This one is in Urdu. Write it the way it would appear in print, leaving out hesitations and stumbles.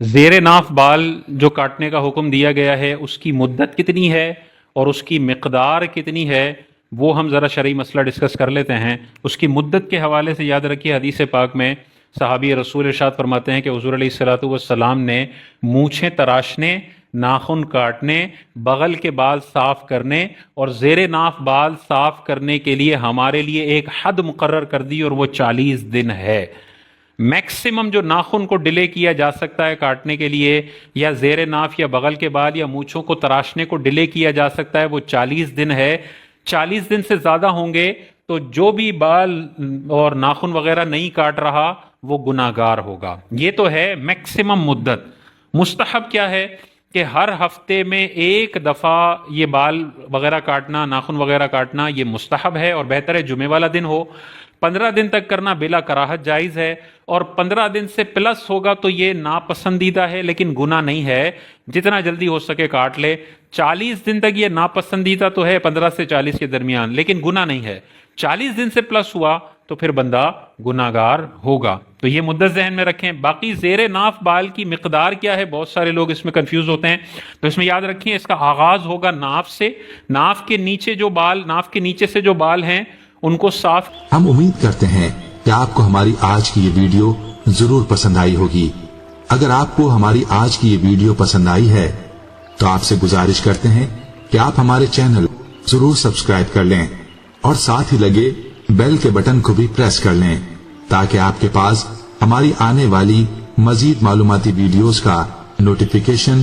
زیر ناف بال جو کاٹنے کا حکم دیا گیا ہے اس کی مدت کتنی ہے اور اس کی مقدار کتنی ہے، وہ ہم ذرا شرعی مسئلہ ڈسکس کر لیتے ہیں۔ اس کی مدت کے حوالے سے یاد رکھیے، حدیث پاک میں صحابی رسول ارشاد فرماتے ہیں کہ حضور علیہ الصلوۃ والسلام نے مونچھیں تراشنے، ناخن کاٹنے، بغل کے بال صاف کرنے اور زیر ناف بال صاف کرنے کے لیے ہمارے لیے ایک حد مقرر کر دی، اور وہ 40 دن ہے۔ میکسیمم جو ناخن کو ڈیلے کیا جا سکتا ہے کاٹنے کے لیے، یا زیر ناف یا بغل کے بال یا مونچھوں کو تراشنے کو ڈیلے کیا جا سکتا ہے، وہ 40 دن ہے۔ 40 دن سے زیادہ ہوں گے تو جو بھی بال اور ناخن وغیرہ نہیں کاٹ رہا وہ گناہگار ہوگا۔ یہ تو ہے میکسیمم مدت۔ مستحب کیا ہے کہ ہر ہفتے میں ایک دفعہ یہ بال وغیرہ کاٹنا، ناخن وغیرہ کاٹنا یہ مستحب ہے، اور بہتر ہے جمعے والا دن ہو۔ 15 دن تک کرنا بلا کراہت جائز ہے، اور 15 دن سے پلس ہوگا تو یہ ناپسندیدہ ہے لیکن گناہ نہیں ہے، جتنا جلدی ہو سکے کاٹ لے۔ 40 دن تک یہ ناپسندیدہ تو ہے، 15 سے 40 کے درمیان، لیکن گناہ نہیں ہے۔ 40 دن سے پلس ہوا تو پھر بندہ گناہگار ہوگا۔ تو یہ مدت ذہن میں رکھیں۔ باقی زیر ناف بال کی مقدار کیا ہے، بہت سارے لوگ اس میں کنفیوز ہوتے ہیں، تو اس میں یاد رکھیں اس کا آغاز ہوگا ناف سے۔ ناف کے نیچے جو بال، ناف کے نیچے سے جو بال ہیں ان کو صاف۔ ہم امید کرتے ہیں کہ آپ کو ہماری آج کی یہ ویڈیو ضرور پسند آئی ہوگی۔ اگر آپ کو ہماری آج کی یہ ویڈیو پسند آئی ہے تو آپ سے گزارش کرتے ہیں کہ آپ ہمارے چینل ضرور سبسکرائب کر لیں، اور ساتھ ہی لگے بیل کے بٹن کو بھی پریس کر لیں تاکہ آپ کے پاس ہماری آنے والی مزید معلوماتی ویڈیوز کا نوٹیفیکیشن